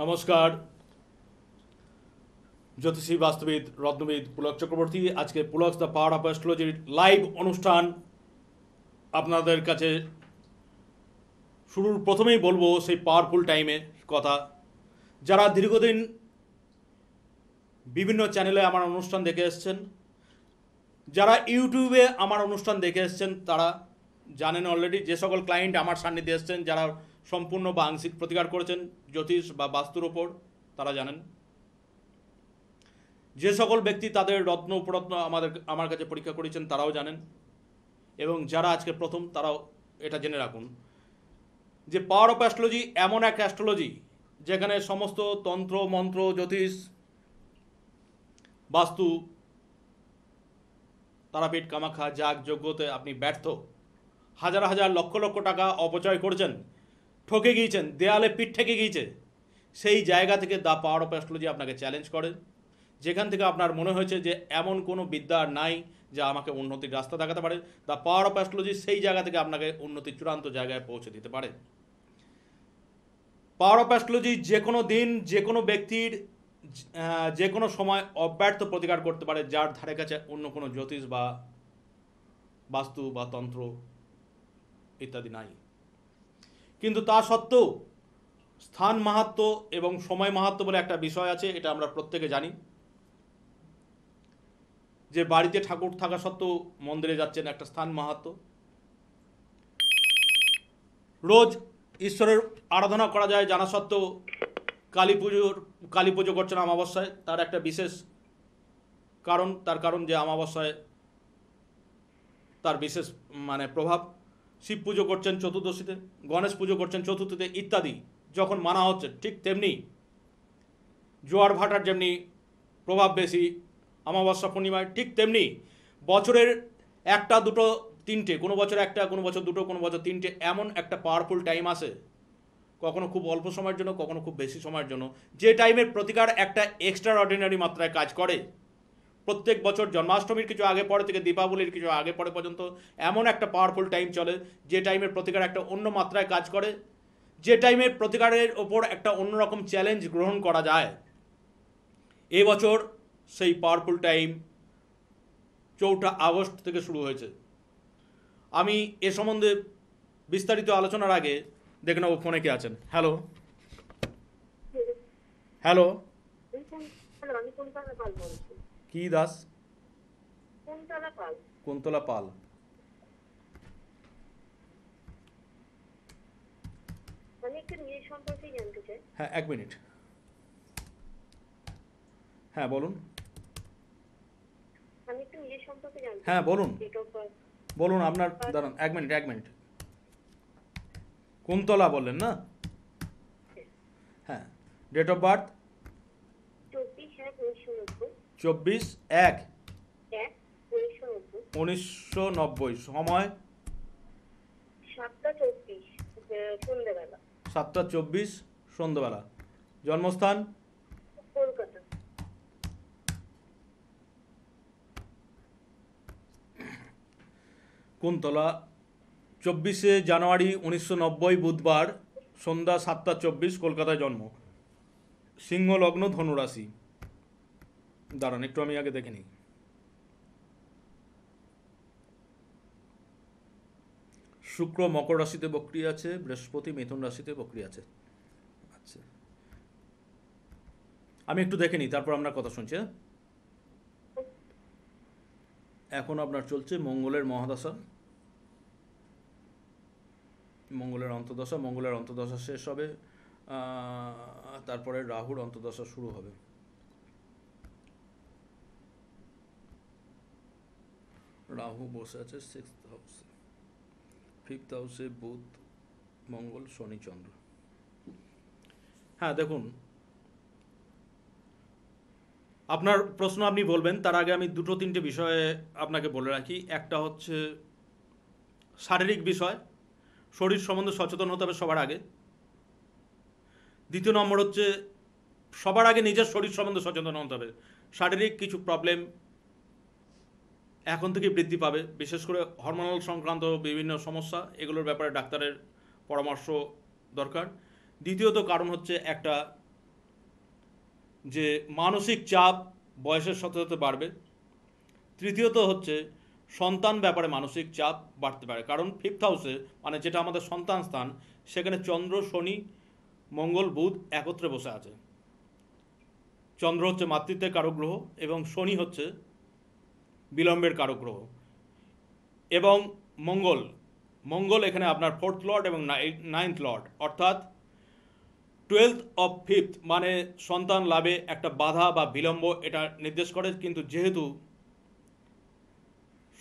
নমস্কার, জ্যোতিষী বাস্তুবিদ রত্নবিদ পুলক চক্রবর্তী। আজকে পুলকস দ্য পাওয়ার অফ অ্যাস্ট্রোলজির লাইভ অনুষ্ঠান আপনাদের কাছে শুরুর প্রথমেই বলবো সেই পাওয়ারফুল টাইমের কথা। যারা দীর্ঘদিন বিভিন্ন চ্যানেলে আমার অনুষ্ঠান দেখে এসছেন, যারা ইউটিউবে আমার অনুষ্ঠান দেখে এসছেন, তারা জানেন অলরেডি। যে সকল ক্লায়েন্ট আমার সান্নিধ্যে এসছেন, যারা সম্পূর্ণ বা আংশিক প্রতিকার করেছেন জ্যোতিষ বা বাস্তুর ওপর, তারা জানেন। যে সকল ব্যক্তি তাদের রত্ন উপরত্ন আমার কাছে পরীক্ষা করেছেন, তারাও জানেন। এবং যারা আজকে প্রথম, তারাও এটা জেনে রাখুন যে পাওয়ার অফ অ্যাস্ট্রোলজি এমন এক অ্যাস্ট্রোলজি যেখানে সমস্ত তন্ত্র মন্ত্র জ্যোতিষ বাস্তু তারাপীঠ কামাখ্যা যাগ যজ্ঞতে আপনি ব্যর্থ, হাজার হাজার লক্ষ লক্ষ টাকা অপচয় করেছেন, ঠকে গিয়েছেন, দেয়ালে পিঠ ঠেকে গিয়েছে, সেই জায়গা থেকে দ্য পাওয়ার অফ অ্যাস্ট্রোলজি আপনাকে চ্যালেঞ্জ করে। যেখান থেকে আপনার মনে হয়েছে যে এমন কোনো বিদ্যা নাই যা আমাকে উন্নতির রাস্তা দেখাতে পারে, দ্য পাওয়ার অফ অ্যাস্ট্রোলজি সেই জায়গা থেকে আপনাকে উন্নতির চূড়ান্ত জায়গায় পৌঁছে দিতে পারে। পাওয়ার অফ অ্যাস্ট্রোলজি যে কোনো দিন যে কোনো ব্যক্তির যে কোনো সময় অব্যর্থ প্রতিকার করতে পারে, যার ধারে কাছে অন্য কোনো জ্যোতিষ বা বাস্তু বা তন্ত্র ইত্যাদি নাই। কিন্তু তা সত্ত্বেও স্থান মাহাত্ম্য এবং সময় মাহাত্ম্য বলে একটা বিষয় আছে, এটা আমরা প্রত্যেকে জানি। যে বাড়িতে ঠাকুর থাকা সত্ত্বেও মন্দিরে যাচ্ছেন, একটা স্থান মাহাত্ম্য। রোজ ঈশ্বরের আরাধনা করা যায় জানা সত্ত্বেও কালী পুজো করছেন অমাবস্যায়, তার একটা বিশেষ কারণ। তার কারণ যে অমাবস্যায় তার বিশেষ প্রভাব। শিব পুজো করছেন চতুর্দশীতে, গণেশ পুজো করছেন চতুর্থীতে ইত্যাদি যখন মানা হচ্ছে, ঠিক তেমনি জোয়ার ভাটার যেমনি প্রভাব বেশি অমাবস্যা পূর্ণিমায়, ঠিক তেমনি বছরের একটা দুটো তিনটে, কোনো বছর একটা, কোনো বছর দুটো, কোনো বছর তিনটে, এমন একটা পাওয়ারফুল টাইম আসে, কখনো খুব অল্প সময়ের জন্য, কখনো খুব বেশি সময়ের জন্য, যে টাইমের প্রতিকার একটা এক্সট্রা অর্ডিনারি মাত্রায় কাজ করে। প্রত্যেক বছর জন্মাষ্টমীর কিছু আগে পরে থেকে দীপাবলির কিছু আগে পরে পর্যন্ত এমন একটা পাওয়ারফুল টাইম চলে, যে টাইমের প্রতিকার একটা অন্য মাত্রায় কাজ করে, যে টাইমের প্রতিকারের ওপর একটা অন্যরকম চ্যালেঞ্জ গ্রহণ করা যায়। এবছর সেই পাওয়ারফুল টাইম 4 আগস্ট থেকে শুরু হয়েছে। আমি এ সম্বন্ধে বিস্তারিত আলোচনার আগে দেখে নেব ফোনে কে আছেন। হ্যালো হ্যালো, কি দাস? কুন্তলা পাল। হ্যাঁ, 1 মিনিট। হ্যাঁ বলুন। হ্যাঁ বলুন বলুন, আপনার দাঁড়ান, 1 মিনিট। কুন্তলা বললেন না? হ্যাঁ, ডেট অফ বার্থ 24/1/1990, সময় 7:24 সন্ধ্যাবেলা, জন্মস্থান কুন্তলা, 24 জানুয়ারি 1990 বুধবার, সন্ধ্যা 7:24, কলকাতায় জন্ম, সিংহ লগ্ন, ধনুরাশি। দাঁড়ান একটু, আমি আগে দেখে নিই। শুক্র মকর রাশিতে বক্রি আছে, বৃহস্পতি মিথুন রাশিতে বক্রি আছে। আচ্ছা, আমি একটু দেখে নিই, তারপর আপনার কথা শুনছি। এখন আপনার চলছে মঙ্গলের মহাদশা, মঙ্গলের অন্তর্দশা। মঙ্গলের অন্তর্দশা শেষ হবে, তারপরে রাহুর অন্তর্দশা শুরু হবে। রাহু বসে আছে 6th হাউসে, 5th হাউসে বুধ মঙ্গল শনি চন্দ্র। হ্যাঁ দেখুন, আপনার প্রশ্ন আপনি বলবেন, তার আগে আমি দুটো তিনটে বিষয়ে আপনাকে বলে রাখি। একটা হচ্ছে শারীরিক বিষয়, শরীর সম্বন্ধে সচেতন হতে হবে সবার আগে। দ্বিতীয় নম্বর হচ্ছে সবার আগে নিজের শরীর সম্বন্ধে সচেতন হতে হবে। শারীরিক কিছু প্রবলেম এখন থেকে বৃদ্ধি পাবে, বিশেষ করে হরমোনাল সংক্রান্ত বিভিন্ন সমস্যা, এগুলোর ব্যাপারে ডাক্তারের পরামর্শ দরকার। দ্বিতীয়ত কারণ হচ্ছে একটা যে মানসিক চাপ বয়সের সাথে সাথে বাড়বে। তৃতীয়ত হচ্ছে সন্তান ব্যাপারে মানসিক চাপ বাড়তে পারে, কারণ ফিফথ হাউসে মানে যেটা আমাদের সন্তান স্থান, সেখানে চন্দ্র, শনি, মঙ্গল, বুধ একত্রে বসে আছে। চন্দ্র হচ্ছে মাতৃত্বের কারক গ্রহ এবং শনি হচ্ছে বিলম্বের কারক গ্রহ, এবং মঙ্গল এখানে আপনার ফোর্থ লর্ড এবং নাইন্থ লর্ড, অর্থাৎ 12th অফ ফিফথ মানে সন্তান লাভে একটা বাধা বা বিলম্ব এটা নির্দেশ করে। কিন্তু যেহেতু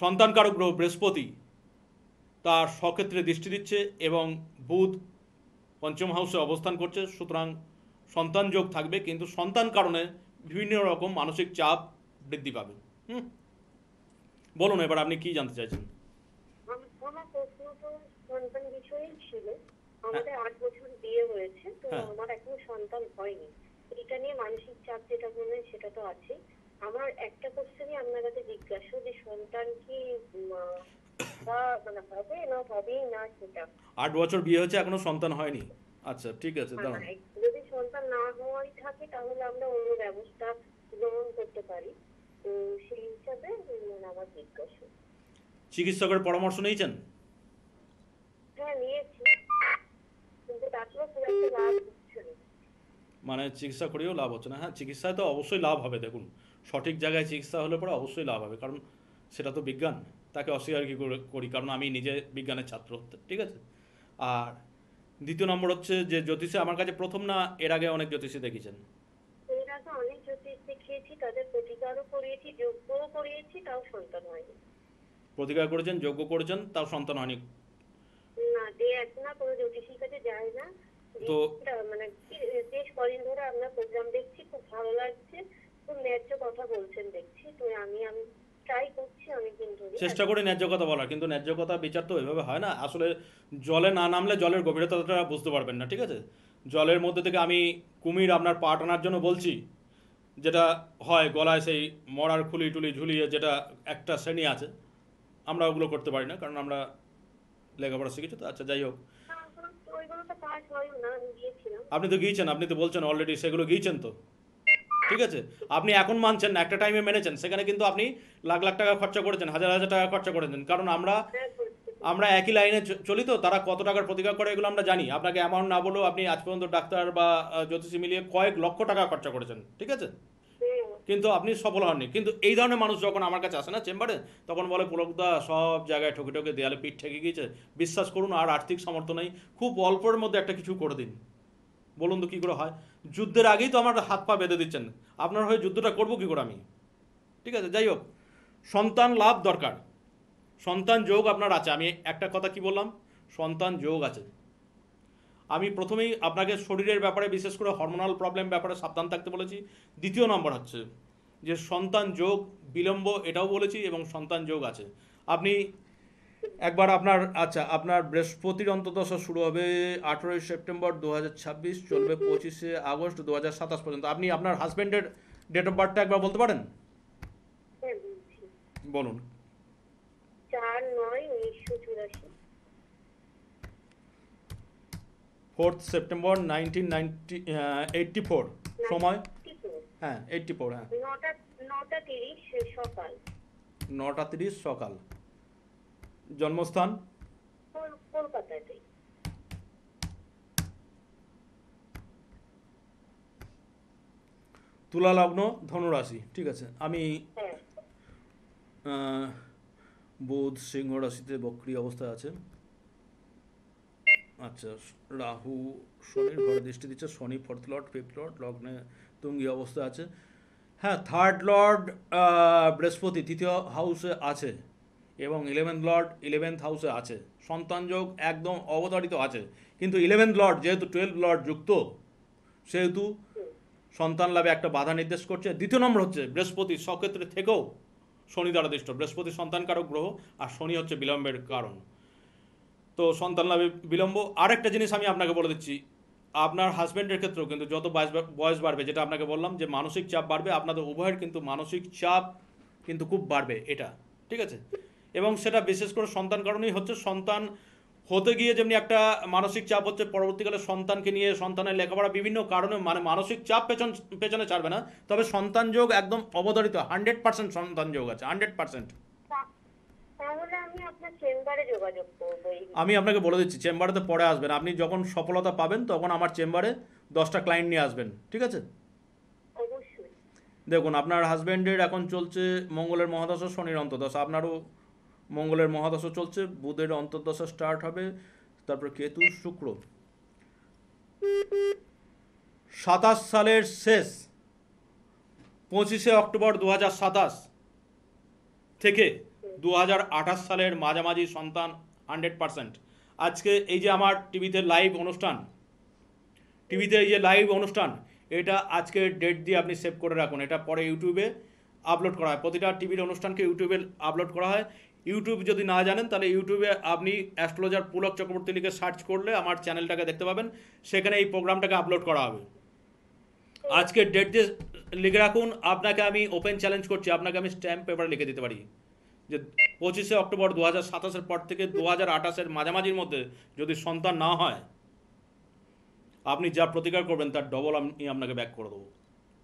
সন্তান কারক গ্রহ বৃহস্পতি তার স্বক্ষেত্রে দৃষ্টি দিচ্ছে এবং বুধ পঞ্চম হাউসে অবস্থান করছে, সুতরাং সন্তান যোগ থাকবে, কিন্তু সন্তান কারণে বিভিন্ন রকম মানসিক চাপ বৃদ্ধি পাবে। বলুন এবার আপনি কি জানতে চাইছেন? আমার প্রশ্ন তো সন্তান বিষয়েই ছিল। আমাদের 8 বছর বিয়ে হয়েছে, তো আমার এখনো সন্তান হয়নি। এটা নিয়ে মানসিক চাপ যেটা বললেন সেটা তো আছে। আমার একটা কোশ্চেনই আপনার কাছে জিজ্ঞাসা, যে সন্তান কি মানে হবে না হবেই না সেটা। 8 বছর বিয়ে হয়েছে এখনো সন্তান হয়নি? আচ্ছা ঠিক আছে, দাঁড়ান। যদি সন্তান না হওয়াই থাকে তাহলে আমরা অন্য ব্যবস্থা গ্রহণ করতে পারি, তো সেই হিসাবে আমার জিজ্ঞাসা। চিকিৎসকের পরামর্শ নিয়েছেন? হ্যাঁ নিয়েছি, কিন্তু তারপরে খুব একটা লাভ হচ্ছে না। মানে চিকিৎসা করেও লাভ হচ্ছে না? হ্যাঁ, চিকিৎসায় তো অবশ্যই লাভ হবে। দেখুন, সঠিক জায়গায় চিকিৎসা হলে পরে অবশ্যই লাভ হবে, কারণ সেটা তো বিজ্ঞান, তাকে অস্বীকার কি করি, কারণ আমি নিজে বিজ্ঞানের ছাত্র, ঠিক আছে। আর দ্বিতীয় নম্বর হচ্ছে যে জ্যোতিষে আমার কাছে প্রথম না, এর আগে অনেক জ্যোতিষী দেখেছেন? এর আগে অনেক জ্যোতিষ দেখিয়েছি, তাদের প্রতিকারও করিয়েছি, যজ্ঞও করিয়েছি, তাও সন্তান হয়নি। প্রতিকার করেছেন, যজ্ঞ করেছেন, তাও সন্তান হয়নি? না, যে এখন না কোনো জ্যোতিষীর কাছে যায় না। তো মানে বেশ কদিন ধরে আপনার প্রোগ্রাম দেখছি, খুব ভালো লাগছে, খুব ন্যায্য কথা বলছেন দেখছি, তো আমি ট্রাই করছি অনেকদিন ধরে। চেষ্টা করে ন্যায্য কথা বলার, কিন্তু ন্যায্য কথা বিচার তো এভাবে হয় না। আসলে জলে না নামলে জলের গভীরতাটা বুঝতে পারবেন না, ঠিক আছে। জলের মধ্যে থেকে আমি কুমির আপনার পা টানার জন্য বলছি, যেটা হয় গলায় সেই মরার খুলি টুলি ঝুলিয়ে, যেটা একটা শ্রেণী আছে, আমরা ওগুলো করতে পারি না, কারণ আমরা লেখাপড়া শিখেছি তো। আচ্ছা যাই হোক, ওইগুলো তো পাস হয়ও না, আমি গিয়েছিলাম। আপনি তো গিয়েছেন, আপনি তো বলছেন অলরেডি সেগুলো গিয়েছেন তো, ঠিক আছে। আপনি এখন মানছেন না, একটা টাইমে মেনেছেন, সেখানে কিন্তু আপনি লাখ লাখ টাকা খরচা করেছেন, হাজার হাজার টাকা খরচা করেছেন, কারণ আমরা একই লাইনে চলি তো। তারা কত টাকার প্রতিকার করে এগুলো আমরা জানি। আপনাকে অ্যামাউন্ট না বলেও আপনি আজ পর্যন্ত ডাক্তার বা জ্যোতিষী মিলিয়ে কয়েক লক্ষ টাকা খরচা করেছেন, ঠিক আছে, কিন্তু আপনি সফল হননি। কিন্তু এই ধরনের মানুষ যখন আমার কাছে আসে না চেম্বারে, তখন বলে পুলকদা সব জায়গায় ঠকে ঠকে দেয়ালে পিঠ ঠেকে গিয়েছে, বিশ্বাস করুন আর আর্থিক সামর্থ্য নেই, খুব অল্পের মধ্যে একটা কিছু করে দিন। বলুন তো কী করে হয়? যুদ্ধের আগেই তো আমার হাত পা বেঁধে দিচ্ছেন, আপনার হয়ে যুদ্ধটা করবো কী করে আমি? ঠিক আছে, যাই হোক, সন্তান লাভ দরকার, সন্তান যোগ আপনার আছে। আমি একটা কথা কি বললাম, সন্তান যোগ আছে। আমি প্রথমেই আপনাকে শরীরের ব্যাপারে, বিশেষ করে হরমোনাল প্রবলেম ব্যাপারে সাবধান থাকতে বলেছি। দ্বিতীয় নম্বর হচ্ছে যে সন্তান যোগ বিলম্ব, এটাও বলেছি, এবং সন্তান যোগ আছে। আপনি একবার আপনার, আচ্ছা আপনার বৃহস্পতির অন্তর্দশা শুরু হবে 18ই সেপ্টেম্বর 2026, চলবে 25শে আগস্ট 2027 পর্যন্ত। আপনি আপনার হাজব্যান্ডের ডেট অফ বার্থটা একবার বলতে পারেন? বলুন। 4/9/1984। 4th সেপ্টেম্বর 1984, সময়? হ্যাঁ 84, হ্যাঁ 9টা 9টা 30 সকাল। 9টা 30 সকাল। জন্মস্থান? কলকাতাতেই। তুলা লগ্ন, ধনুরাশি, ঠিক আছে। আমি বুধ সিংহ রাশিতে বক্রী অবস্থায় আছে। আচ্ছা, রাহু শনির ঘরে দৃষ্টি দিচ্ছে, শনি 4th লর্ড 5th লর্ড, লগ্নে তুঙ্গি অবস্থায় আছে। হ্যাঁ, 3rd লর্ড বৃহস্পতি 3য় হাউসে আছে, এবং 11th লর্ড 11th হাউসে আছে। সন্তান যোগ একদম অবধারিত আছে, কিন্তু 11th লর্ড যেহেতু 12th লর্ড যুক্ত, সেহেতু সন্তান লাভে একটা বাধা নির্দেশ করছে। দ্বিতীয় নম্বর হচ্ছে বৃহস্পতি স্বক্ষেত্রে থেকেও শনি দ্বারা দৃষ্ট। বৃহস্পতি সন্তানকারক গ্রহ, আর শনি হচ্ছে বিলম্বের কারণ, তো সন্তান লাভে বিলম্ব। আরেকটা জিনিস আমি আপনাকে বলে দিচ্ছি, আপনার হাজব্যান্ডের ক্ষেত্রেও কিন্তু যত বয়স বাড়বে, যেটা আপনাকে বললাম যে মানসিক চাপ বাড়বে, আপনাদের উভয়ের কিন্তু মানসিক চাপ কিন্তু খুব বাড়বে এটা, ঠিক আছে। এবং সেটা বিশেষ করে সন্তান কারণেই হচ্ছে। সন্তান হতে গিয়ে যেমনি একটা মানসিক চাপ হচ্ছে, পরবর্তীকালে সন্তানকে নিয়ে সন্তানের লেখাপড়া বিভিন্ন কারণে মানে মানসিক চাপ পেছনে ছাড়বে না, তবে সন্তান যোগ একদম অবধারিত, 100% সন্তান যোগ আছে, 100%। তাহলে আমি আপনার চেম্বারে যোগাযোগ করবো এই আমি আপনাকে বলে দিচ্ছি, চেম্বারেতে পরে আসবেন, আপনি যখন সফলতা পাবেন তখন আমার চেম্বারে 10টা ক্লায়েন্ট নিয়ে আসবেন, ঠিক আছে? অবশ্যই। দেখুন, আপনার হাজব্যান্ডের এখন চলছে মঙ্গলের মহাদশা, শনির অন্তর্দশা, আপনারও মঙ্গলের মহাদশা চলছে, বুধের অন্তর্দশা স্টার্ট হবে, তারপর কেতু শুক্র। 27 সালের শেষ, 25শে অক্টোবর 2027 থেকে 2028 সালের মাঝামাঝি সন্তান 100%। আজকে এই যে আমার টিভিতে লাইভ অনুষ্ঠান, টিভিতে এই যে লাইভ অনুষ্ঠান, এটা আজকের ডেট দিয়ে আপনি সেভ করে রাখুন, এটা পরে ইউটিউবে আপলোড করা হয়, প্রতিটা টিভির অনুষ্ঠানকে ইউটিউবে আপলোড করা হয়। ইউটিউব যদি না জানেন তাহলে ইউটিউবে আপনি অ্যাস্ট্রোলজার পুলক চক্রবর্তী লিখে সার্চ করলে আমার চ্যানেলটাকে দেখতে পাবেন, সেখানে এই প্রোগ্রামটাকে আপলোড করা হবে। আজকের ডেট দিয়ে লিখে রাখুন, আপনাকে আমি ওপেন চ্যালেঞ্জ করছি, আপনাকে আমি স্ট্যাম্প পেপারে লিখে দিতে পারি যে 25শে অক্টোবর 2027-এর পর থেকে 2028-এর মাঝামাঝির মধ্যে যদি সন্তান না হয়, আপনি যা প্রতিকার করবেন তার ডবল আমি আপনাকে ব্যাক করে দেবো,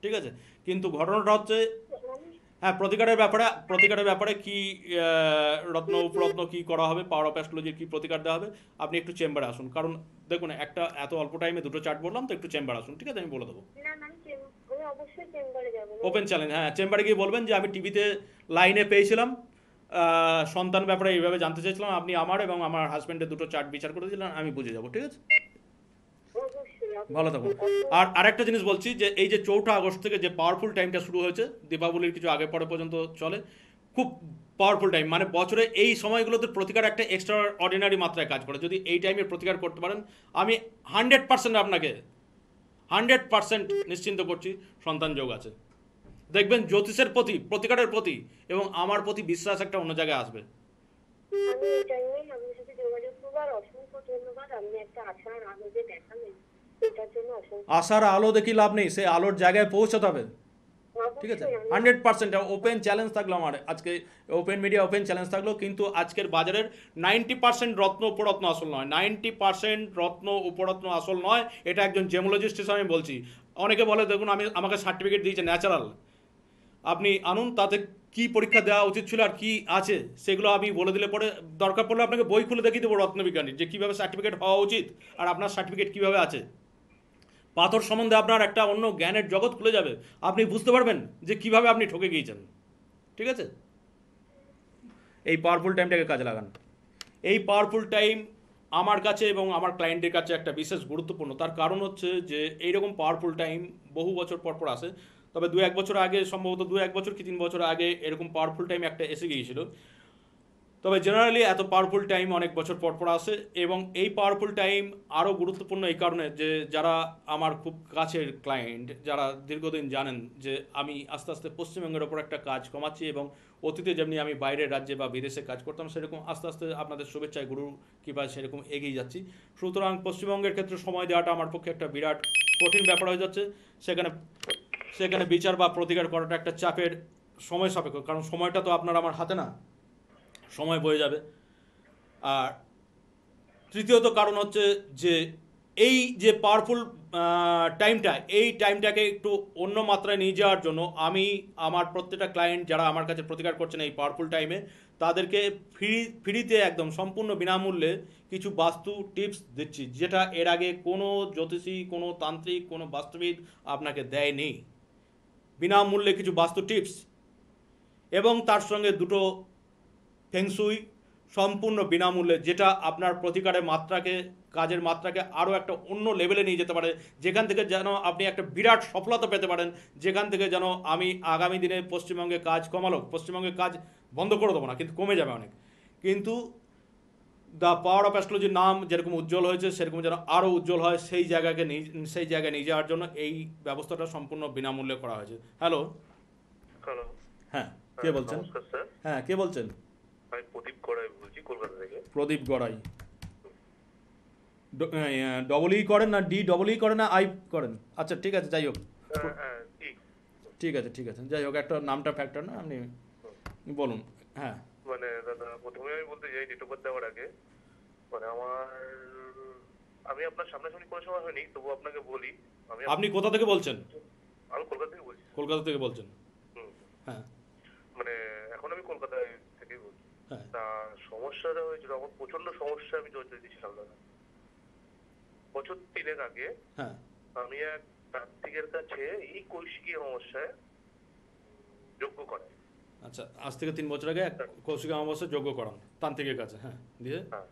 ঠিক আছে? কিন্তু ঘটনাটা হচ্ছে, হ্যাঁ, প্রতিকারের ব্যাপারে কি রত্ন উপরত্ন কি করা হবে, পাওয়ার অফ অ্যাস্ট্রোলজির কি প্রতিকার দেওয়া হবে, আপনি একটু চেম্বারে আসুন, কারণ দেখুন একটা এত অল্প টাইমে দুটো চার্ট বললাম তো, একটু চেম্বার আসুন, ঠিক আছে? আমি বলে দেবো। না না, আমি অবশ্যই চেম্বারে যাবো। ওপেন চ্যালেঞ্জ, হ্যাঁ, চেম্বারে গিয়ে বলবেন যে আমি টিভিতে লাইনে পেয়েছিলাম, সন্তান ব্যাপারে এইভাবে জানতে চাইছিলাম, আপনি আমার এবং আমার হাজব্যান্ডের দুটো চার্ট বিচার করে দিলেন, আমি বুঝে যাবো, ঠিক আছে? ভালো থাকুন। আর আরেকটা জিনিস বলছি যে এই যে 4ঠা আগস্ট থেকে যে পাওয়ারফুল টাইমটা শুরু হয়েছে, দীপাবলির কিছু আগে পরে পর্যন্ত চলে, খুব পাওয়ারফুল টাইম, মানে বছরে এই সময়গুলোতে প্রতিকার একটা এক্সট্রা অর্ডিনারি মাত্রায় কাজ করে, যদি এই টাইমে প্রতিকার করতে পারেন, আমি 100% আপনাকে 100% নিশ্চিন্ত করছি সন্তান যোগ আছে। দেখবেন জ্যোতিষের প্রতি, প্রতিকারের প্রতি এবং আমার প্রতি বিশ্বাস একটা অন্য জায়গায় আসবে। আমি এই টাইমে আপনার সাথে যোগাযোগ করবো। আর অসংখ্য ধন্যবাদ, আপনি একটা আশার আলো যে দেখালেন, এটার জন্য অসংখ্য। আশার আলো দেখি লাভ নেই, সেই আলোর জায়গায় পৌঁছাতে হবে, ঠিক আছে? অবশ্যই 100% ওপেন চ্যালেঞ্জ থাকলো আমার আজকে, ওপেন মিডিয়া ওপেন চ্যালেঞ্জ থাকলো, কিন্তু আজকের বাজারের 90% রত্ন উপরত্ন আসল নয়, 90% রত্ন উপরত্ন আসল নয়, এটা একজন জেমোলজিস্ট হিসেবে আমি বলছি। অনেকে বলে দেখুন আমাকে সার্টিফিকেট দিয়েছে ন্যাচারাল, আপনি আনুন, তাতে কি পরীক্ষা দেওয়া উচিত ছিল আর কি আছে সেগুলো আমি বলে দিলে পরে দরকার পড়লে আপনাকে বই খুলে দেখিয়ে দেবো রত্নবিজ্ঞানী, যে কীভাবে সার্টিফিকেট হওয়া উচিত আর আপনার সার্টিফিকেট কীভাবে আছে। পাথর সম্বন্ধে আপনার একটা অন্য জ্ঞানের জগৎ খুলে যাবে, আপনি বুঝতে পারবেন যে কিভাবে আপনি ঠকে গিয়েছেন, ঠিক আছে? এই পাওয়ারফুল টাইমটাকে কাজে লাগান। এই পাওয়ারফুল টাইম আমার কাছে এবং আমার ক্লায়েন্টের কাছে একটা বিশেষ গুরুত্বপূর্ণ, তার কারণ হচ্ছে যে এইরকম পাওয়ারফুল টাইম বহু বছর পর পর আসে, তবে 2-1 বছর আগে, সম্ভবত 2-1 বছর কি 3 বছর আগে এরকম পাওয়ারফুল টাইম একটা এসে গিয়েছিল, তবে জেনারেলি এত পাওয়ারফুল টাইম অনেক বছর পর পর আসে। এবং এই পাওয়ারফুল টাইম আরও গুরুত্বপূর্ণ এই কারণে যে যারা আমার খুব কাছের ক্লায়েন্ট, যারা দীর্ঘদিন জানেন যে আমি আস্তে আস্তে পশ্চিমবঙ্গের ওপর একটা কাজ কমাচ্ছি, এবং অতীতে যেমনি আমি বাইরের রাজ্যে বা বিদেশে কাজ করতাম সেরকম আস্তে আস্তে আপনাদের শুভেচ্ছায় গুরুর কৃপায় সেরকম এগিয়ে যাচ্ছি। সুতরাং পশ্চিমবঙ্গের ক্ষেত্রে সময় দেওয়াটা আমার পক্ষে একটা বিরাট কঠিন ব্যাপার হয়ে যাচ্ছে, সেখানে বিচার বা প্রতিকার করাটা একটা চাপের, সময় সাপেক্ষ, কারণ সময়টা তো আপনার আমার হাতে না, সময় বয়ে যাবে। আর তৃতীয়ত কারণ হচ্ছে যে এই যে পাওয়ারফুল টাইমটা, এই টাইমটাকে একটু অন্য মাত্রায় নিয়ে যাওয়ার জন্য আমি আমার প্রত্যেকটা ক্লায়েন্ট যারা আমার কাছে প্রতিকার করছেন এই পাওয়ারফুল টাইমে, তাদেরকে ফ্রিতে একদম সম্পূর্ণ বিনামূল্যে কিছু বাস্তু টিপস দিচ্ছি, যেটা এর আগে কোনো জ্যোতিষী, কোনো তান্ত্রিক, কোনো বাস্তুবিদ আপনাকে দেয়নি। বিনামূল্যে কিছু বাস্তু টিপস এবং তার সঙ্গে দুটো ফেংসুই সম্পূর্ণ বিনামূল্যে, যেটা আপনার প্রতিকারের মাত্রাকে, কাজের মাত্রাকে আরও একটা অন্য লেভেলে নিয়ে যেতে পারে, যেখান থেকে যেন আপনি একটা বিরাট সফলতা পেতে পারেন, যেখান থেকে যেন আমি আগামী দিনে পশ্চিমবঙ্গে কাজ কমালো, পশ্চিমবঙ্গে কাজ বন্ধ করে দেবো না, কিন্তু কমে যাবে অনেক, কিন্তু দ্য পাওয়ার অফ অ্যাস্ট্রোলজির নাম যেরকম উজ্জ্বল হয়েছে সেরকম যেন আরও উজ্জ্বল হয়, সেই জায়গায় নিয়ে যাওয়ার জন্য এই ব্যবস্থাটা সম্পূর্ণ বিনামূল্যে করা হয়েছে। হ্যালো। হ্যালো। হ্যাঁ, কে বলছেন? নমস্কার স্যার, হ্যাঁ, কে বলছেন? আমি প্রদীপ গড়াই বলছি কলকাতা থেকে। প্রদীপ গড়াই। ডবল ই করেন না, ডি ডবল ই করেন না, আই করেন? আচ্ছা, ঠিক আছে, যাই হোক, হ্যাঁ, ঠিক আছে, যাই হোক, একটা নামটা ফ্যাক্টর না, আপনি বলুন। হ্যাঁ, মানে দাদা প্রথমে আমি বলতে চাই ডেট অফ বার্থ দেওয়ার আগে মানে আমি আপনার সামনাসামনি কোনো সময় হয়নি, তবু আপনাকে বলি। আপনি কোথা থেকে বলছেন? আমি কলকাতা থেকে বলছি। কলকাতা থেকে বলছেন? হুম। হ্যাঁ মানে এখন আমি কলকাতায় থেকেই বলছি। হ্যাঁ তা সমস্যাটা হয়েছিল, আমার প্রচন্ড সমস্যা আমি জর্জরিত ছিলাম দাদা। বছর 3 আগে হ্যাঁ। আমি এক তান্ত্রিকের কাছে এই কৌশিকী সমস্যায় যোগ্য করাই। আচ্ছা, আজ থেকে 3 বছর আগে এক কৌশিক অমাবস্যা যোগ্য করান তান্ত্রিকের কাছে, হ্যাঁ, দিয়ে? হ্যাঁ।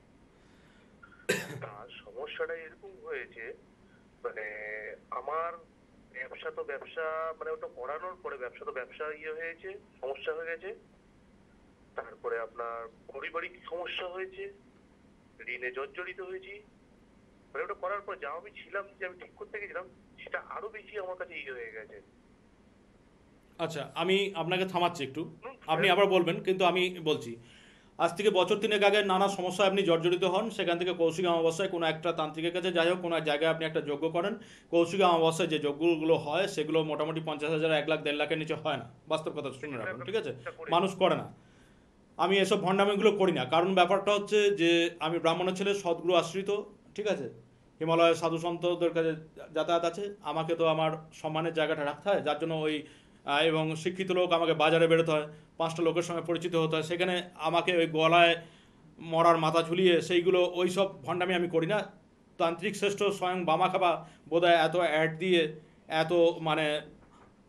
তার সমস্যাটা এরকম হয়েছে, মানে আমার ব্যবসা তো ব্যবসা, মানে ওটা করানোর পরে ব্যবসা তো ব্যবসা হয়েছে, সমস্যা হয়ে গেছে। তারপরে আপনার পারিবারিক সমস্যা হয়েছে, ঋণে জর্জরিত হয়েছি। মানে ওটা করার পর যা আমি ছিলাম, যে আমি ঠিক করতে গেছিলাম, সেটা আরো বেশি আমার কাছে হয়ে গেছে। আচ্ছা, আমি আপনাকে থামাচ্ছি একটু, আপনি আবার বলবেন, কিন্তু আমি বলছি আজ থেকে বছর 3 আগে নানা সমস্যায় আপনি জর্জরিত হন, সেখান থেকে কৌশিক অমাবস্যায় কোনো একটা তান্ত্রিকের কাছে, যাই হোক কোনো এক জায়গায় আপনি একটা যজ্ঞ করেন। কৌশিক অমাবস্যায় যে যজ্ঞগুলো হয় সেগুলো মোটামুটি 50,000, 1 লাখ, 1.5 লাখের নিচে হয় না, বাস্তব কথা শুনে রাখুন, ঠিক আছে? মানুষ করে না। আমি এসব ভণ্ডামিগুলো করি না, কারণ ব্যাপারটা হচ্ছে যে আমি ব্রাহ্মণের ছেলে, সদ্গুরু আশ্রিত, ঠিক আছে? হিমালয়ের সাধু সন্তদের কাছে যাতায়াত আছে, আমাকে তো আমার সম্মানের জায়গাটা রাখতে হয়, যার জন্য ওই এবং শিক্ষিত লোক, আমাকে বাজারে বেরোতে হয়, 5টা লোকের সঙ্গে পরিচিত হতে হয়, সেখানে আমাকে ওই গলায় মরার মাথা ঝুলিয়ে সেইগুলো, ওই সব ভণ্ডামি আমি করি না। তান্ত্রিক শ্রেষ্ঠ স্বয়ং বামা খাবা বোধহয় এত অ্যাড দিয়ে, এত মানে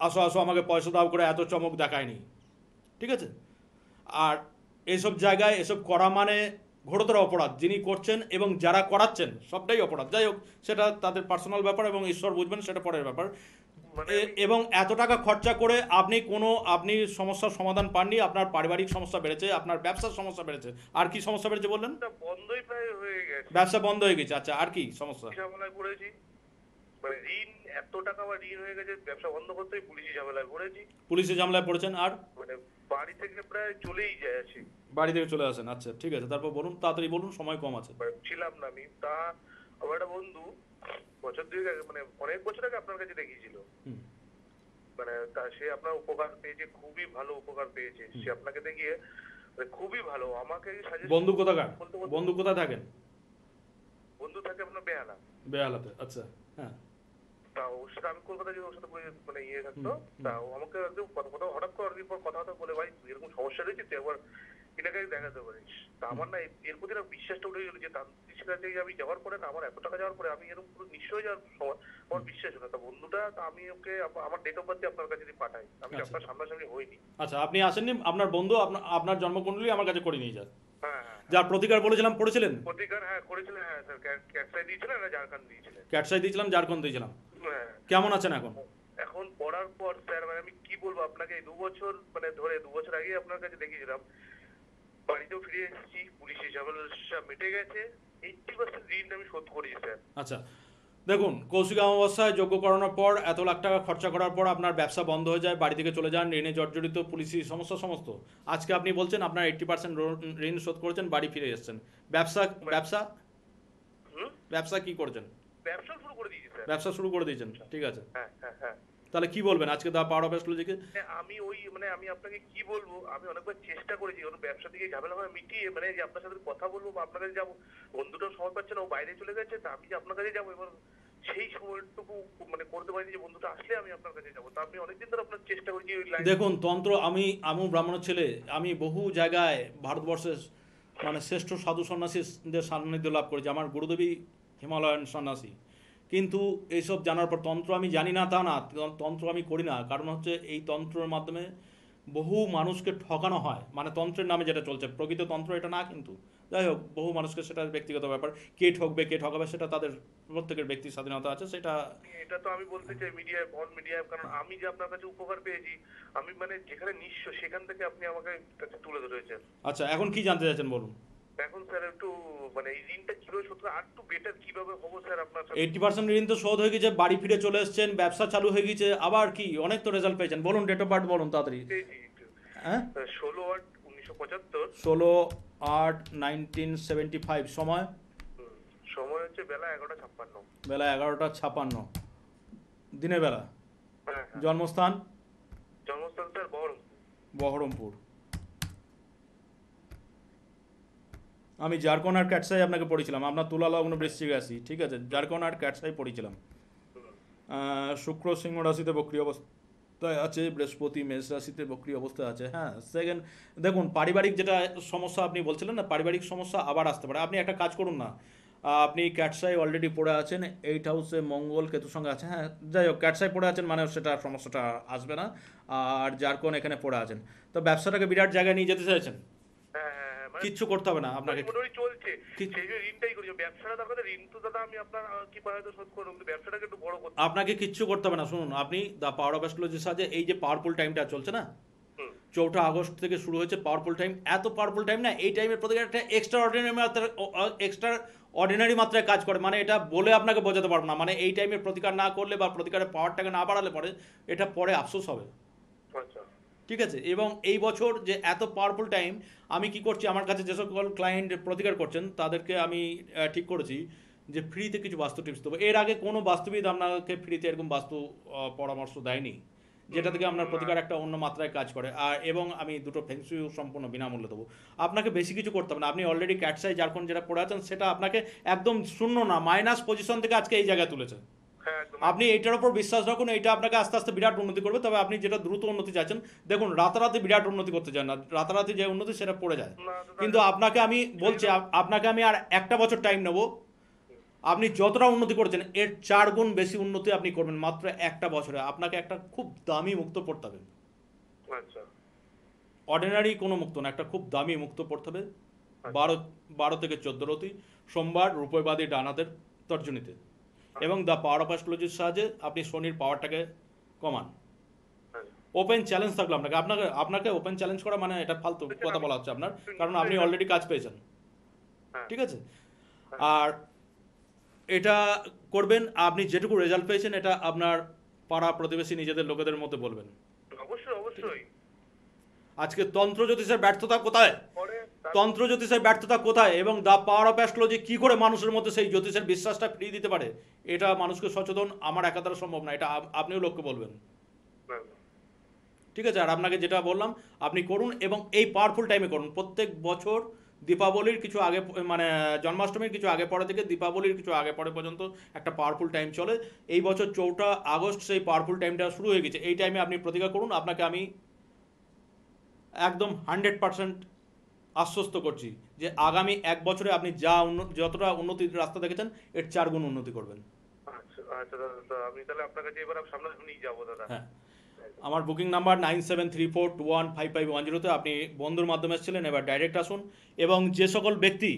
আসো আসো আমাকে পয়সা দাও করে এত চমক দেখায়নি, ঠিক আছে? আর এসব জায়গায় এসব করা মানে ঘোরতর অপরাধ, যিনি করছেন এবং যারা করাচ্ছেন সবটাই অপরাধ। যাই হোক, সেটা তাদের পার্সোনাল ব্যাপার এবং ঈশ্বর বুঝবেন, সেটা পরের ব্যাপার। মানে এবং এত টাকা খরচা করে আপনি সমস্যার সমাধান পাননি, আপনার পারিবারিক সমস্যা বেড়েছে, আপনার ব্যবসার সমস্যা বেড়েছে। আর কি সমস্যা বেড়েছে বললেন? এটা বন্ধই প্রায় হয়ে গেছে, ব্যবসা বন্ধ হয়ে গেছে। আচ্ছা, আর কি সমস্যা? ঝামেলায় পড়েছি। মানে ঋণ, এত টাকা আমার ঋণ হয়ে গেছে, ব্যবসা বন্ধ করতেই পুলিশি ঝামেলায় পড়েছি। পুলিশে ঝামেলায় পড়েছেন? আর মানে বাড়ি থেকে প্রায় চলেই যায় আছি। বাড়ি থেকে চলে আসেন? আচ্ছা, ঠিক আছে, তারপর বলুন, তাড়াতাড়ি বলুন, সময় কম আছে। মানে ছিলাম না আমি। তা আমার একটা বন্ধু বছর 2 আগে, মানে অনেক বছর আগে আপনার কাছে দেখিয়েছিল। হুম। মানে সে আপনার উপকার পেয়েছে, খুবই ভালো উপকার পেয়েছে। সে আপনাকে দেখিয়ে মানে খুবই ভালো আমাকে suggest বন্ধু কোথাকার? বলতে বলতে- বন্ধু কোথায় থাকেন? বন্ধু থাকে আপনার বেহালা। বেহালাতে? আচ্ছা, হ্যাঁ। তা ওর সাথে আমি কলকাতায় যে ওর সাথে মানে থাকতো। হুম। তা ও আমাকে একদম কথা হঠাৎ করে অনেকদিন পর কথা বলে, ভাই তুই এরকম সমস্যা রয়েছে, তুই একবার এটাকে দেখাতে পারিস। তা আমার না এর প্রতি না বিশ্বাসটা উঠে গেল, যে তান্ত্রিক কাছে আমি যাওয়ার পরে না, আমার এত টাকা যাওয়ার পরে আমি এরকম পুরো নিঃস্ব হয়ে যাওয়ার সময় আমার বিশ্বাস হলো। তা বন্ধুটা, তা আমি ওকে আমার ডেট অফ বার্থ আপনার কাছে দিয়ে পাঠাই। আমি আচ্ছা। আপনার সামনাসামনি হইনি। আচ্ছা, আপনি আসেননি, আপনার বন্ধু আপনার জন্মকুণ্ডলী আমার কাছে করে নিয়ে যান। হ্যাঁ হ্যাঁ। যার প্রতিকার বলেছিলাম পড়েছিলেন? প্রতিকার হ্যাঁ করেছিলেন, হ্যাঁ স্যার। ক্যাটসাই দিয়েছিলেন না ঝাড়খণ্ড দিয়েছিলেন? ক্যাটসাই দিয়েছিলাম, ঝাড়খণ্ড দিয়েছিলাম। হ্যাঁ। কেমন আছেন এখন? এখন পড়ার পর স্যার, মানে আমি কি বলবো আপনাকে, 2 বছর মানে ধরে 2 বছর আগে আপনার কাছে দেখিয়েছিলাম। বাড়িতেও ফিরে এসেছি, পুলিশ ঝামেলা মিটে গেছে। 80% ঋণ আমি শোধ করেছি স্যার। আচ্ছা, দেখুন, কৌশিক অমাবস্যায় যোগ্য করানোর পর, এত লাখ টাকা খরচা করার পর আপনার ব্যবসা বন্ধ হয়ে যায়, বাড়ি থেকে চলে যান, ঋণে জর্জরিত, পুলিশি সমস্যা সমস্ত। আজকে আপনি বলছেন আপনার 80% ঋণ শোধ করেছেন, বাড়ি ফিরে এসেছেন। ব্যবসা ব্যবসা হুম? ব্যবসা কি করছেন? ব্যবসা শুরু করে দিয়েছি স্যার। ব্যবসা শুরু করে দিয়েছেন, ঠিক আছে। হ্যাঁ হ্যাঁ হ্যাঁ। তাহলে কি বলবেন আজকে দা পাওয়ার অফ অ্যাস্ট্রোলজিকে? আমি ওই মানে আমি আপনাকে কি বলবো, আমি অনেকবার চেষ্টা করেছি ওর ব্যবসা থেকে ঝামেলা হয় মিটিয়ে, মানে যে আপনার সাথে কথা বলবো বা আপনার কাছে যাবো। বন্ধুটাও সময় পাচ্ছে না, ও বাইরে চলে গেছে। তা আমি যে আপনার কাছে যাবো, এবার সেই সময়টুকু মানে করতে পারিনি যে বন্ধুটা আসলে আমি আপনার কাছে যাবো। তা আমি অনেকদিন ধরে আপনার চেষ্টা করেছি ওই লাইন। দেখুন, তন্ত্র, আমি ব্রাহ্মণের ছেলে, আমি বহু জায়গায় ভারতবর্ষের মানে শ্রেষ্ঠ সাধু সন্ন্যাসীদের সান্নিধ্য লাভ করেছি, আমার গুরুদেবী হিমালয়ান সন্ন্যাসী। কিন্তু এইসব জানার পর তন্ত্র আমি জানি না তা না, তন্ত্র আমি করি না, কারণ হচ্ছে এই তন্ত্রের মাধ্যমে বহু মানুষকে ঠকানো হয়, মানে তন্ত্রের নামে যেটা চলছে, প্রকৃত তন্ত্র এটা না কিন্তু। যাই হোক, বহু মানুষকে, সেটা ব্যক্তিগত ব্যাপার, কে ঠকবে কে ঠকাবে সেটা তাদের প্রত্যেকের ব্যক্তি স্বাধীনতা আছে, সেটা। এটা তো আমি বলতে চাই মিডিয়ায়, অন মিডিয়ায়, কারণ আমি যে আপনার কাছে উপকার পেয়েছি, আমি মানে যেখানে নিঃস্ব সেখান থেকে আপনি আমাকে কাছে তুলে ধরেছেন। আচ্ছা, এখন কি জানতে চাইছেন বলুন? এখন স্যার একটু মানে এই ঋণটা কিভাবে শোধ করা, আর একটু বেটার কিভাবে হবো স্যার আপনার সাথে? 80% ঋণ তো শোধ হয়ে গেছে, বাড়ি ফিরে চলে এসেছেন, ব্যবসা চালু হয়ে গেছে, আবার কি অনেক তো রেজাল্ট পেয়েছেন। বলুন, ডেট অফ বার্থ বলুন তাড়াতাড়ি। হ্যাঁ, 16/8/1975। 16/8/1975। সময়? সময় হচ্ছে বেলা 11:56। বেলা 11:56, দিনের বেলা। হ্যাঁ হ্যাঁ। জন্মস্থান? জন্মস্থান স্যার বহরমপুর। বহরমপুর। আমি জারকন আর ক্যাটসাই আপনাকে পড়েছিলাম, আপনার তুলা লগ্ন বৃশ্চিক রাশি, ঠিক আছে, জারকন আর ক্যাটসাই পড়েছিলাম। শুক্র সিংহ রাশিতে বক্রী অবস্থায় আছে, বৃহস্পতি মেষ রাশিতে বক্রী অবস্থায় আছে। হ্যাঁ, সেকেন্ড দেখুন, পারিবারিক যেটা সমস্যা আপনি বলছিলেন না, পারিবারিক সমস্যা আবার আসতে পারে। আপনি একটা কাজ করুন না, আপনি ক্যাটসাই অলরেডি পড়ে আছেন, 8 হাউসে মঙ্গল কেতুর সঙ্গে আছে। হ্যাঁ, যাই হোক, ক্যাটসাই পড়ে আছেন মানে সেটা সমস্যাটা আসবে না। আর জারকন এখানে পড়ে আছেন, তো ব্যবসাটাকে বিরাট জায়গায় নিয়ে যেতে চাইছেন, হ্যাঁ হ্যাঁ হ্যাঁ, মানে কিচ্ছু করতে হবে না আপনাকে। মোটামুটি চলছে, কি- সেই জন্য ঋণটাই করি। ব্যবসাটা দরকার, ঋণ তো দাদা আমি আপনার কি হয়তো শোধ করবো, কিন্তু ব্যবসাটাকে একটু বড় করতে। আপনাকে কিচ্ছু করতে হবে না। শুনুন, আপনি দ্য পাওয়ার অফ অ্যাস্ট্রোলজির সাহায্যে এই যে পাওয়ারফুল টাইমটা চলছে না, হুম, 4 আগস্ট থেকে শুরু হয়েছে পাওয়ারফুল টাইম। এত পাওয়ারফুল টাইম না, এই টাইমের প্রতি একটা এক্সট্রা অর্ডিনারি মাত্রায় কাজ করে, মানে এটা বলে আপনাকে বোঝাতে পারবো না। মানে এই টাইমের প্রতিকার না করলে বা প্রতিকারের পাওয়ারটাকে না বাড়ালে পরে এটা পরে আফসোস হবে, আচ্ছা ঠিক আছে। এবং এই বছর যে এত পাওয়ারফুল টাইম, আমি কি করছি, আমার কাছে যে সকল ক্লায়েন্ট প্রতিকার করছেন তাদেরকে আমি ঠিক করেছি যে ফ্রিতে কিছু বাস্তু টিপস দেবো। এর আগে কোনো বাস্তুবিদ আপনাকে ফ্রিতে এরকম বাস্তু পরামর্শ দেয়নি, যেটা থেকে আপনার প্রতিকার একটা অন্য মাত্রায় কাজ করে। আর এবং আমি দুটো ফেংসুইও সম্পূর্ণ বিনামূল্যে দেবো। আপনাকে বেশি কিছু করতে হবে না, আপনি অলরেডি ক্যাটসাই জারকন যেটা পড়ে আছেন সেটা আপনাকে একদম শূন্য না, মাইনাস পজিশন থেকে আজকে এই জায়গায় তুলেছে। হ্যাঁ একদম। আপনি এইটার উপর বিশ্বাস রাখুন, এইটা আপনাকে আস্তে আস্তে বিরাট উন্নতি করবে। তবে আপনি যেটা দ্রুত উন্নতি চাইছেন, দেখুন রাতারাতি বিরাট উন্নতি করতে চান না, রাতারাতি যে উন্নতি সেটা পড়ে যায়। না দাদা, কিন্তু আপনাকে আমি বলছি, আপনাকে আমি আর একটা বছর টাইম নেব। আপনি যতটা উন্নতি করেছেন এর 4 গুণ বেশি উন্নতি আপনি করবেন মাত্র একটা বছরে। আপনাকে একটা খুব দামি মুক্ত পড়তে হবে, আচ্ছা অর্ডিনারি কোনো মুক্ত না, একটা খুব দামি মুক্ত পড়তে হবে। 12 থেকে 14 রতি, সোমবার, রূপবাদী ডানাতের তর্জনীতে। এবং দ্য পাওয়ার অফ অ্যাস্ট্রোলজির সাহায্যে আপনি শনির পাওয়ারটাকে কমান। হ্যাঁ। ওপেন চ্যালেঞ্জ থাকলো আপনাকে ওপেন চ্যালেঞ্জ করা মানে এটা ফালতু কথা বলা হচ্ছে আপনার, কারণ আপনি অলরেডি কাজ পেয়েছেন, হ্যাঁ। ঠিক আছে। আর এটা করবেন, আপনি যেটুকু রেজাল্ট পেয়েছেন এটা আপনার পাড়া প্রতিবেশী নিজেদের লোকেদের মধ্যে বলবেন। অবশ্যই অবশ্যই। আজকে তন্ত্র জ্যোতিষের ব্যর্থতা কোথায়, পরে তন্ত্র জ্যোতিষের ব্যর্থতা কোথায়, এবং দ্য পাওয়ার অফ অ্যাস্ট্রোলজি কি করে মানুষের মধ্যে সেই জ্যোতিষের বিশ্বাসটা ফিরিয়ে দিতে পারে, এটা মানুষকে সচেতন আমার একা দ্বারা সম্ভব না, এটা আপনিও লোককে বলবেন, ঠিক আছে। আর আপনাকে যেটা বললাম আপনি করুন, এবং এই পাওয়ারফুল টাইমে করুন। প্রত্যেক বছর দীপাবলির কিছু আগে, মানে জন্মাষ্টমীর কিছু আগে পরে থেকে দীপাবলির কিছু আগে পরে পর্যন্ত একটা পাওয়ারফুল টাইম চলে। এই বছর 4 আগস্ট সেই পাওয়ারফুল টাইমটা শুরু হয়ে গেছে। এই টাইমে আপনি প্রতিকার করুন, আপনাকে আমি একদম 100% আশ্বস্ত করছি যে আগামী 1 বছরে আপনি যতটা উন্নতির রাস্তা দেখেছেন এর 4 গুণ উন্নতি করবেন। আচ্ছা আচ্ছা দাদা, আমি তাহলে আপনার কাছে এবার সামনাসামনি যাবো দাদা। হ্যাঁ, আমার বুকিং নাম্বার 9734215510-তে আপনি বন্ধুর মাধ্যমে এসেছিলেন, এবার ডাইরেক্ট আসুন। এবং যে সকল ব্যক্তি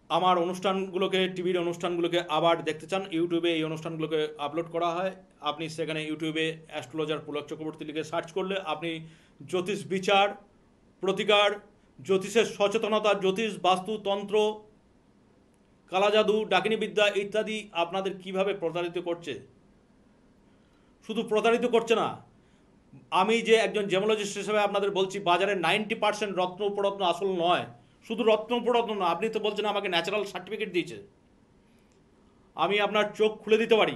আমার অনুষ্ঠানগুলোকে, টিভির অনুষ্ঠানগুলোকে আবার দেখতে চান, ইউটিউবে এই অনুষ্ঠানগুলোকে আপলোড করা হয়, আপনি সেখানে ইউটিউবে অ্যাস্ট্রোলজার পুলক চক্রবর্তী লিখে সার্চ করলে আপনি জ্যোতিষ বিচার, প্রতিকার, জ্যোতিষের সচেতনতা, জ্যোতিষ, বাস্তু, তন্ত্র, কালাজাদু, ডাকিনী বিদ্যা ইত্যাদি আপনাদের কিভাবে প্রতারিত করছে, শুধু প্রতারিত করছে না, আমি যে একজন জেমোলজিস্ট হিসেবে আপনাদের বলছি, বাজারে 90% রত্ন উপরত্ন আসল নয়। শুধু রত্ন উপরত্ন না, আপনি তো বলছেন আমাকে ন্যাচারাল সার্টিফিকেট দিয়েছে, আমি আপনার চোখ খুলে দিতে পারি,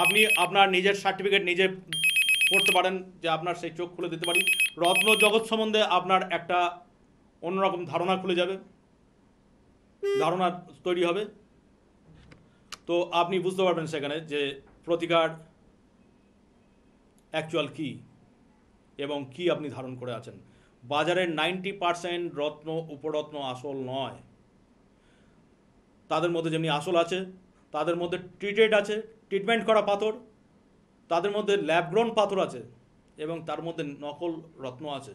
আপনি আপনার নিজের সার্টিফিকেট নিজে করতে পারেন যে আপনার সেই চোখ খুলে দিতে পারি। রত্ন জগৎ সম্বন্ধে আপনার একটা অন্যরকম ধারণা খুলে যাবে, ধারণা তৈরি হবে। তো আপনি বুঝতে পারবেন সেখানে যে প্রতিকার অ্যাকচুয়াল কী এবং কি আপনি ধারণ করে আছেন। বাজারের 90% রত্ন উপরত্ন আসল নয়। তাদের মধ্যে যেমনি আসল আছে, তাদের মধ্যে ট্রিটেড আছে, ট্রিটমেন্ট করা পাথর, তাদের মধ্যে ল্যাব গ্রোন পাথর আছে, এবং তার মধ্যে নকল রত্ন আছে।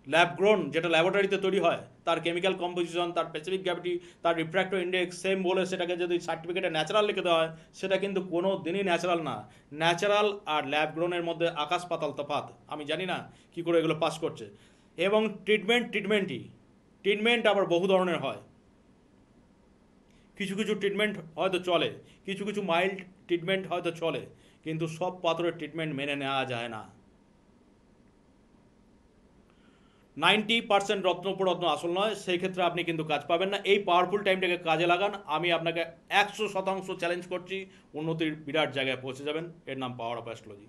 ল্যাব গ্রোন যেটা ল্যাবরেটরিতে তৈরি হয়, তার কেমিক্যাল কম্পোজিশন, তার স্পেসিফিক গ্র্যাভিটি, তার রিফ্র্যাক্টিভ ইন্ডেক্স সেম বলে সেটাকে যদি সার্টিফিকেটে ন্যাচারাল লিখে দেওয়া হয়, সেটা কিন্তু কোনো দিনই ন্যাচারাল না। ন্যাচারাল আর ল্যাব গ্রোনের মধ্যে আকাশ পাতাল তফাৎ। আমি জানি না কী করে এগুলো পাস করছে। এবং ট্রিটমেন্ট আবার বহু ধরনের হয়। কিছু কিছু ট্রিটমেন্ট হয়তো চলে, কিছু কিছু মাইল্ড ট্রিটমেন্ট হয়তো চলে, কিন্তু সব পাথরের ট্রিটমেন্ট মেনে নেওয়া যায় না। 90% রত্ন উপরত্ন আসল নয়, সেই ক্ষেত্রে আপনি কিন্তু কাজ পাবেন না। এই পাওয়ারফুল টাইমটাকে কাজে লাগান, আমি আপনাকে 100% চ্যালেঞ্জ করছি, উন্নতির বিরাট জায়গায় পৌঁছে যাবেন। এর নাম পাওয়ার অফ অ্যাস্ট্রোলজি।